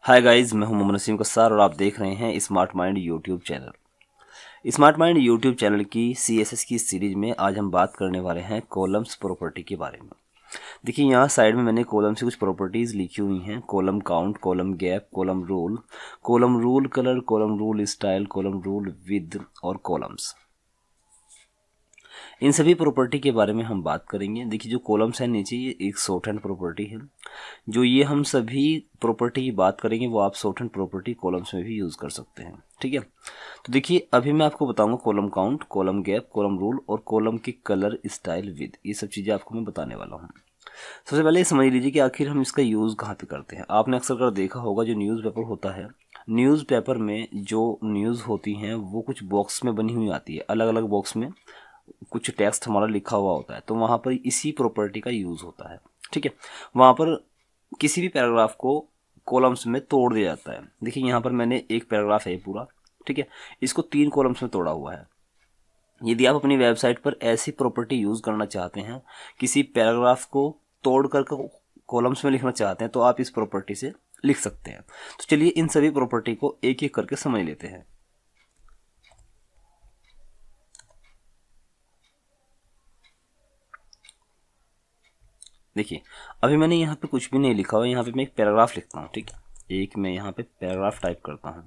Hi guys, मैं हूं मोहम्मद नसीम कस्सार और आप देख रहे हैं smart mind YouTube channel. Smart mind YouTube channel की सीएसएस की सीरीज में आज हम बात करने वाले हैं कॉलम्स प्रॉपर्टी के बारे में। देखिए यहाँ साइड में मैंने कॉलम से कुछ प्रॉपर्टीज लिखी हुई हैं। Column count, column gap, column rule colour, column rule style, column rule with और कॉलम्स। इन सभी प्रॉपर्टी के बारे में हम बात करेंगे। देखिए जो कॉलम्स है नीचे, ये एक शॉर्ट हैंड प्रॉपर्टी है। जो ये हम सभी प्रॉपर्टी की बात करेंगे वो आप शॉर्ट हैंड प्रॉपर्टी कॉलम्स में भी यूज़ कर सकते हैं। ठीक है, तो देखिए अभी मैं आपको बताऊंगा column count, column gap, column rule और कॉलम की कलर स्टाइल विद। ये सब चीज़ें आपको मैं बताने वाला हूँ। सबसे पहले ये समझ लीजिए कि आखिर हम इसका यूज़ कहाँ पे करते हैं। आपने अक्सर कर देखा होगा जो न्यूज़पेपर होता है, न्यूज़पेपर में जो न्यूज़ होती हैं वो कुछ बॉक्स में बनी हुई आती है, अलग अलग बॉक्स में कुछ टेक्स्ट हमारा लिखा हुआ होता है, तो वहाँ पर इसी प्रॉपर्टी का यूज़ होता है। ठीक है, वहाँ पर किसी भी पैराग्राफ को कॉलम्स में तोड़ दिया जाता है। देखिए यहाँ पर मैंने एक पैराग्राफ है पूरा, ठीक है, इसको 3 कॉलम्स में तोड़ा हुआ है। यदि आप अपनी वेबसाइट पर ऐसी प्रॉपर्टी यूज़ करना चाहते हैं, किसी पैराग्राफ को तोड़ कर कॉलम्स में लिखना चाहते हैं, तो आप इस प्रॉपर्टी से लिख सकते हैं। तो चलिए इन सभी प्रॉपर्टी को एक एक करके समझ लेते हैं। देखिए अभी मैंने यहाँ पे कुछ भी नहीं लिखा हुआ, यहाँ पे मैं एक पैराग्राफ लिखता हूँ। ठीक है, एक मैं यहाँ पे पैराग्राफ टाइप करता हूँ।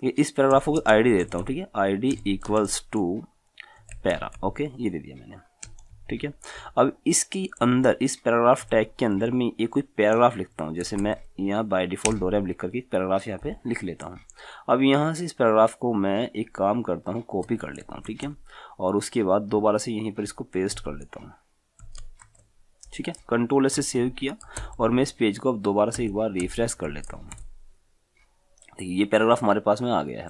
ठीक है, इस पैराग्राफ को आईडी देता हूँ। ठीक है, ID equals to para. Okay, ये दे दिया मैंने। ठीक है, अब इसकी अंदर, इस पैराग्राफ टैग के अंदर मैं एक कोई पैराग्राफ लिखता हूँ। जैसे मैं यहाँ बाय डिफ़ॉल्ट डोरैम लिख करके एक पैराग्राफ यहाँ पे लिख लेता हूँ। अब यहाँ से इस पैराग्राफ को मैं एक काम करता हूँ, कॉपी कर लेता हूँ। ठीक है, और उसके बाद दोबारा से यहीं पर इसको पेस्ट कर लेता हूँ। ठीक है, कंट्रोल से सेव किया और मैं इस पेज को अब दोबारा से एक बार रिफ्रेश कर लेता हूँ। देखिए ये पैराग्राफ हमारे पास में आ गया है।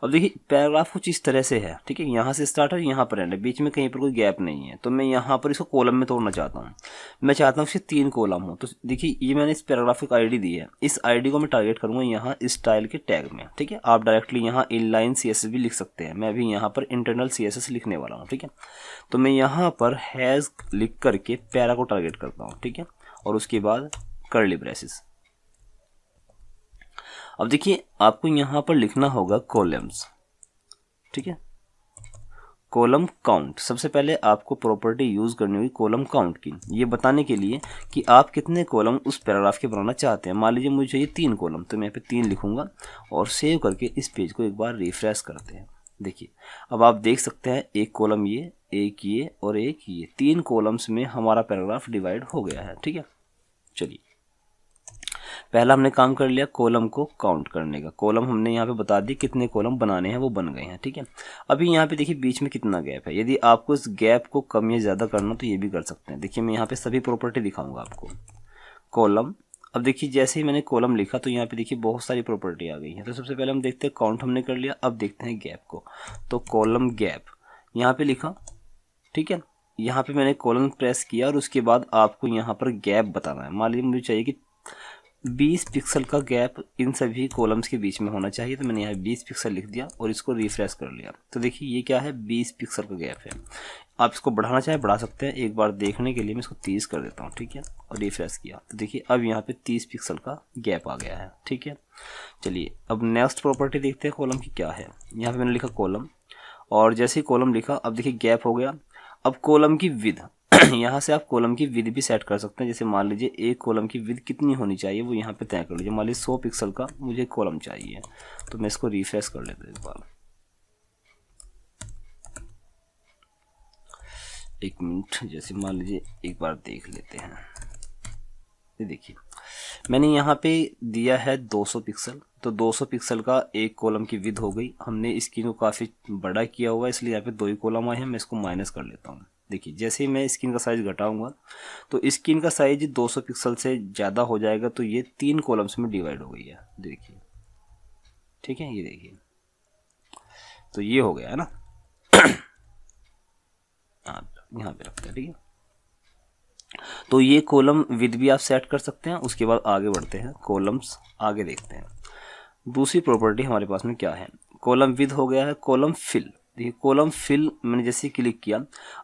अब देखिए पैराग्राफ कुछ इस तरह से है। ठीक है, यहाँ से स्टार्ट है, यहाँ पर एंड है, बीच में कहीं पर कोई गैप नहीं है। तो मैं यहाँ पर इसको कॉलम में तोड़ना चाहता हूँ। मैं चाहता हूँ कि 3 कॉलम हो। तो देखिए ये मैंने इस पैराग्राफ को आईडी दी है, इस आईडी को मैं टारगेट करूँगा यहाँ स्टाइल के टैग में। ठीक है, आप डायरेक्टली यहाँ इनलाइन CSS भी लिख सकते हैं। मैं अभी यहाँ पर इंटरनल CSS लिखने वाला हूँ। ठीक है, तो मैं यहाँ पर हैज़ लिख करके पैरा को टारगेट करता हूँ। ठीक है, और उसके बाद कर्ली ब्रेसेस। अब देखिए आपको यहाँ पर लिखना होगा कॉलम्स। ठीक है, कॉलम काउंट। सबसे पहले आपको प्रॉपर्टी यूज़ करनी होगी कॉलम काउंट की, ये बताने के लिए कि आप कितने कॉलम उस पैराग्राफ के बनाना चाहते हैं। मान लीजिए मुझे चाहिए 3 कॉलम, तो मैं यहाँ पे 3 लिखूंगा और सेव करके इस पेज को एक बार रिफ्रेश करते हैं। देखिए अब आप देख सकते हैं एक कॉलम ये, एक ये और एक ये, 3 कॉलम्स में हमारा पैराग्राफ डिवाइड हो गया है। ठीक है, चलिए पहला हमने काम कर लिया कॉलम को काउंट करने का। कॉलम हमने यहाँ पे बता दी कितने कॉलम बनाने हैं, वो बन गए हैं। ठीक है, अभी यहाँ पे देखिए बीच में कितना गैप है। यदि आपको इस गैप को कम या ज़्यादा करना तो ये भी कर सकते हैं। देखिए मैं यहाँ पे सभी प्रॉपर्टी दिखाऊंगा आपको। कॉलम, अब देखिए जैसे ही मैंने कॉलम लिखा तो यहाँ पे देखिए बहुत सारी प्रॉपर्टी आ गई है। तो सबसे पहले हम देखते हैं काउंट हमने कर लिया, अब देखते हैं गैप को। तो कॉलम गैप यहाँ पे लिखा। ठीक है, यहाँ पे मैंने कॉलम प्रेस किया और उसके बाद आपको यहाँ पर गैप बताना है। मान लीजिए मुझे चाहिए कि 20 पिक्सल का गैप इन सभी कॉलम्स के बीच में होना चाहिए। तो मैंने यहाँ 20 पिक्सल लिख दिया और इसको रिफ्रेश कर लिया। तो देखिए ये क्या है, 20 पिक्सल का गैप है। आप इसको बढ़ाना चाहे बढ़ा सकते हैं। एक बार देखने के लिए मैं इसको 30 कर देता हूँ। ठीक है, और रिफ्रेश किया तो देखिए अब यहाँ पे 30 पिक्सल का गैप आ गया है। ठीक है, चलिए अब नेक्स्ट प्रॉपर्टी देखते हैं कॉलम की क्या है। यहाँ पे मैंने लिखा कॉलम, और जैसे ही कॉलम लिखा अब देखिए गैप हो गया। अब कॉलम की विद यहाँ से आप कॉलम की विद भी सेट कर सकते हैं। जैसे मान लीजिए एक कॉलम की विद कितनी होनी चाहिए वो यहाँ पे तय कर लीजिए। मान लीजिए 100 पिक्सल का मुझे कॉलम चाहिए, तो मैं इसको रिफ्रेश कर लेता हूँ एक बार। 1 मिनट, जैसे मान लीजिए एक बार देख लेते हैं। ये देखिए मैंने यहाँ पे दिया है 200 पिक्सल, तो 200 पिक्सल का एक कॉलम की विद हो गई। हमने स्क्रीन को काफ़ी बड़ा किया हुआ है इसलिए यहाँ पे 2 ही कॉलम आए हैं। मैं इसको माइनस कर लेता हूँ। देखिए जैसे ही मैं स्क्रीन का साइज़ घटाऊंगा तो स्क्रीन का साइज 200 पिक्सल से ज़्यादा हो जाएगा। तो ये 3 कॉलम्स में डिवाइड हो गई है। देखिए ठीक है, ये देखिए तो ये हो गया है ना। हाँ यहाँ पे रखते हैं। ठीक है, तो ये कॉलम विद भी आप सेट कर सकते हैं। उसके बाद आगे बढ़ते हैं, कॉलम्स आगे देखते हैं। दूसरी प्रॉपर्टी हमारे पास में क्या है, कॉलम विद हो गया है, कॉलम फिल। देखिए कॉलम फिल मैंने जैसे क्लिक किया,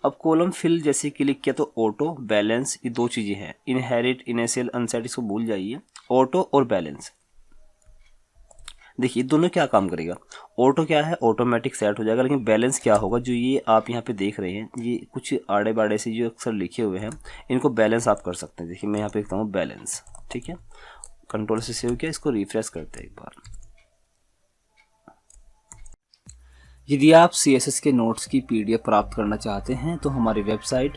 अब कॉलम फिल जैसे क्लिक किया तो ऑटो बैलेंस ये दो चीज़ें हैं, इनहेरिट इनिशियल अनसेट इसको भूल जाइए, ऑटो और बैलेंस। देखिए दोनों क्या काम करेगा, ऑटो क्या है ऑटोमेटिक सेट हो जाएगा, लेकिन बैलेंस क्या होगा, जो ये आप यहाँ पे देख रहे हैं ये कुछ आड़े बाड़े से जो अक्सर लिखे हुए हैं इनको बैलेंस आप कर सकते हैं। देखिए मैं यहाँ पे लिखता हूँ बैलेंस, ठीक है, कंट्रोल से सेव किया, इसको रिफ्रेश करते हैं एक बार। यदि आप CSS के नोट्स की PDF प्राप्त करना चाहते हैं तो हमारी वेबसाइट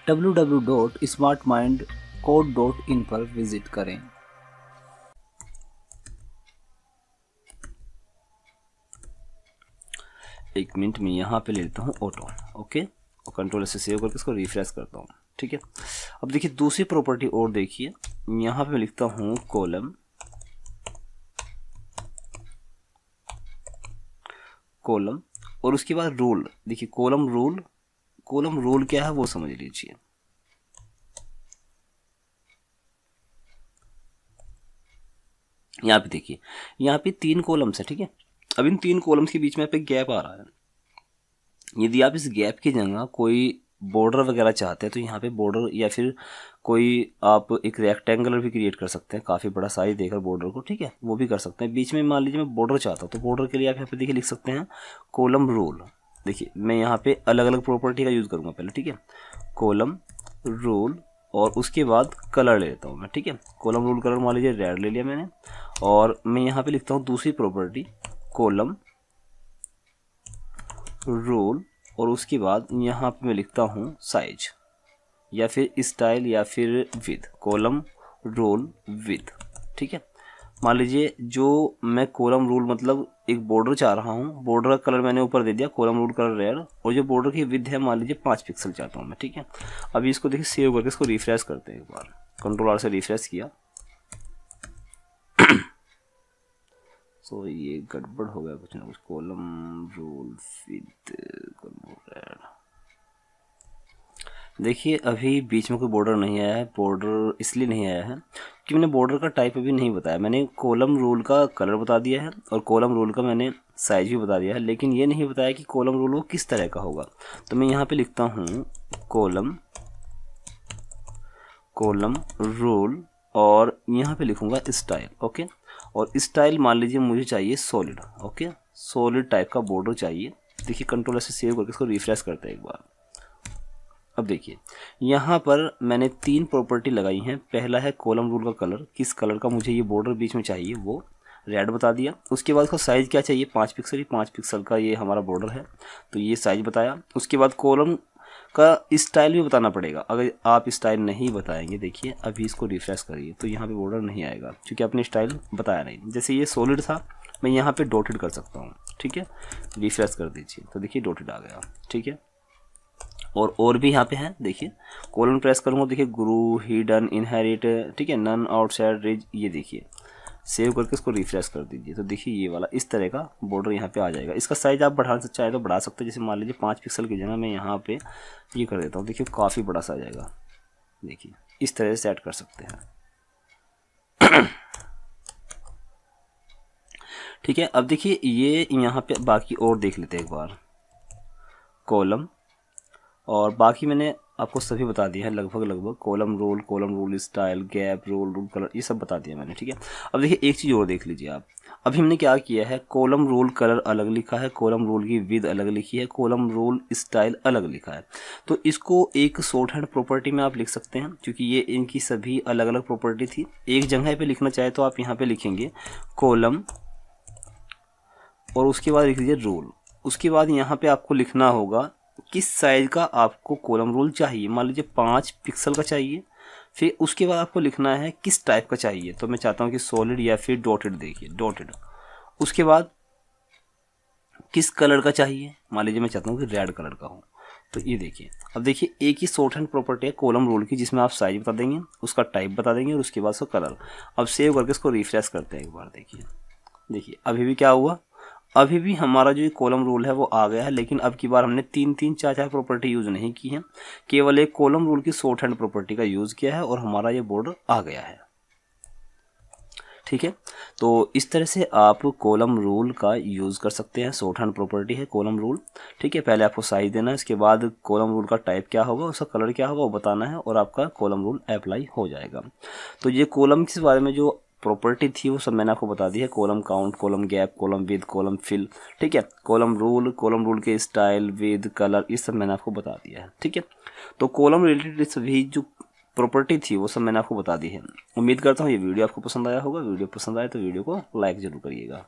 www.smartmindcode.in पर विजिट करें। एक मिनट में यहाँ पे ले लेता हूँ ऑटो, ओके, और कंट्रोल से सेव करके इसको रिफ्रेश करता हूँ, ठीक है। अब देखिए दूसरी प्रॉपर्टी और देखिए, यहाँ पे मैं लिखता हूँ कॉलम और उसके बाद रूल। देखिए कॉलम रूल क्या है वो समझ लीजिए। यहाँ पे देखिए यहाँ पे 3 कॉलम्स है, ठीक है। अब इन 3 कॉलम्स के बीच में पे गैप आ रहा है, यदि आप इस गैप की जगह कोई बॉर्डर वगैरह चाहते हैं तो यहाँ पे बॉर्डर या फिर कोई आप एक रेक्टेंगुलर भी क्रिएट कर सकते हैं, काफ़ी बड़ा साइज देकर बॉर्डर को, ठीक है, वो भी कर सकते हैं। बीच में मान लीजिए मैं बॉर्डर चाहता हूँ तो बॉर्डर के लिए आप यहाँ पे देखिए लिख सकते हैं कॉलम रूल। देखिए मैं यहाँ पे अलग अलग प्रॉपर्टी का यूज़ करूँगा पहले, ठीक है, कॉलम रूल और उसके बाद कलर ले लेता हूँ मैं, ठीक है। कॉलम रूल कलर मान लीजिए रेड ले लिया मैंने, और मैं यहाँ पे लिखता हूँ दूसरी प्रॉपर्टी कॉलम रूल और उसके बाद यहाँ पे मैं लिखता हूँ साइज या फिर स्टाइल या फिर विथ, कॉलम रूल विथ, ठीक है। मान लीजिए जो मैं कॉलम रूल मतलब एक बॉर्डर चाह रहा हूँ, बॉर्डर का कलर मैंने ऊपर दे दिया कॉलम रूल कलर रेड, और जो बॉर्डर की विथ है मान लीजिए 5 पिक्सल चाहता हूँ मैं, ठीक है। अभी इसको देखिए सेव करके इसको रिफ्रेश करते हैं एक बार, कंट्रोल आर से रिफ्रेश किया तो ये गड़बड़ हो गया कुछ ना कुछ, कॉलम रूल विथ रेड। देखिए अभी बीच में कोई बॉर्डर नहीं आया है, बॉर्डर इसलिए नहीं आया है कि मैंने बॉर्डर का टाइप अभी नहीं बताया। मैंने कॉलम रूल का कलर बता दिया है और कॉलम रूल का मैंने साइज भी बता दिया है, लेकिन ये नहीं बताया कि कॉलम रूल वो किस तरह का होगा। तो मैं यहाँ पे लिखता हूँ कॉलम रूल और यहाँ पे लिखूँगा स्टाइल, ओके। और स्टाइल मान लीजिए मुझे चाहिए सॉलिड, ओके, सॉलिड टाइप का बॉर्डर चाहिए। देखिए कंट्रोल से सेव करके इसको रिफ्रेश करते हैं एक बार। अब देखिए यहाँ पर मैंने 3 प्रॉपर्टी लगाई हैं। पहला है कॉलम रूल का कलर, किस कलर का मुझे ये बॉर्डर बीच में चाहिए वो रेड बता दिया। उसके बाद उसका साइज़ क्या चाहिए 5 पिक्सल, 5 पिक्सल का ये हमारा बॉर्डर है तो ये साइज़ बताया। उसके बाद कॉलम का स्टाइल भी बताना पड़ेगा, अगर आप स्टाइल नहीं बताएंगे, देखिए अभी इसको रिफ्रेश करिए तो यहाँ पे बॉर्डर नहीं आएगा क्योंकि आपने स्टाइल बताया नहीं। जैसे ये सॉलिड था मैं यहाँ पे डॉटेड कर सकता हूँ, ठीक है, रिफ्रेश कर दीजिए तो देखिए डॉटेड आ गया, ठीक है। और भी यहाँ पे हैं, देखिए कॉलन प्रेस करूँगा, देखिए गुरु हिडन इनहेरिट, ठीक है, नन आउटसाइड रिज, ये देखिए सेव करके इसको रिफ्रेश कर दीजिए तो देखिए ये वाला इस तरह का बॉर्डर यहाँ पे आ जाएगा। इसका साइज़ आप बढ़ाना चाहे तो बढ़ा सकते हैं, जैसे मान लीजिए 5 पिक्सल की जगह मैं यहाँ पे ये कर देता हूँ, देखिए काफ़ी बड़ा सा आ जाएगा। देखिए इस तरह से सेट कर सकते हैं ठीक है। अब देखिए ये यहाँ पे बाकी और देख लेते हैं एक बार, कॉलम और बाकी मैंने आपको सभी बता दिया है लगभग column rule style gap rule colour ये सब बता दिया मैंने, ठीक है। अब देखिए एक चीज़ और देख लीजिए आप, अभी हमने क्या किया है, कॉलम रूल कलर अलग लिखा है, कॉलम रूल की विद अलग लिखी है, कॉलम रूल स्टाइल अलग लिखा है। तो इसको एक शॉर्ट हैंड प्रॉपर्टी में आप लिख सकते हैं क्योंकि ये इनकी सभी अलग अलग प्रॉपर्टी थी। एक जगह पे लिखना चाहे तो आप यहाँ पे लिखेंगे कॉलम और उसके बाद लिख लीजिए रूल। उसके बाद यहाँ पे आपको लिखना होगा किस साइज का आपको कॉलम रूल चाहिए, मान लीजिए 5 पिक्सल का चाहिए। फिर उसके बाद आपको लिखना है किस टाइप का चाहिए, तो मैं चाहता हूँ कि सॉलिड या फिर डॉटेड, देखिए डॉटेड। उसके बाद किस कलर का चाहिए, मान लीजिए मैं चाहता हूँ कि रेड कलर का हो, तो ये देखिए। अब देखिए एक ही शॉर्ट हैंड प्रॉपर्टी है कॉलम रूल की जिसमें आप साइज बता देंगे, उसका टाइप बता देंगे और उसके बाद उसका कलर। अब सेव करके इसको रिफ्रेश करते हैं एक बार, देखिए अभी भी क्या हुआ, अभी भी हमारा जो कॉलम रूल है वो आ गया है, लेकिन अब की बार हमने 3 4 प्रॉपर्टी यूज़ नहीं की है, केवल एक कॉलम रूल की शॉर्ट हैंड प्रॉपर्टी का यूज़ किया है और हमारा ये बॉर्डर आ गया है, ठीक है। तो इस तरह से आप कॉलम रूल का यूज़ कर सकते हैं। शॉर्ट हैंड प्रॉपर्टी है कॉलम रूल, ठीक है। पहले आपको साइज देना है, इसके बाद कॉलम रूल का टाइप क्या होगा, उसका कलर क्या होगा वो बताना है, और आपका कॉलम रूल अप्लाई हो जाएगा। तो ये कॉलम के बारे में जो प्रॉपर्टी थी वो सब मैंने आपको बता दी है। Column count, column gap, column width, column fill, ठीक है। कॉलम रूल के स्टाइल, विद, कलर, ये सब मैंने आपको बता दिया है, ठीक है। तो कॉलम रिलेटेड सभी जो प्रॉपर्टी थी वो सब मैंने आपको बता दी है। उम्मीद करता हूँ ये वीडियो आपको पसंद आया होगा। वीडियो पसंद आए तो वीडियो को लाइक जरूर करिएगा।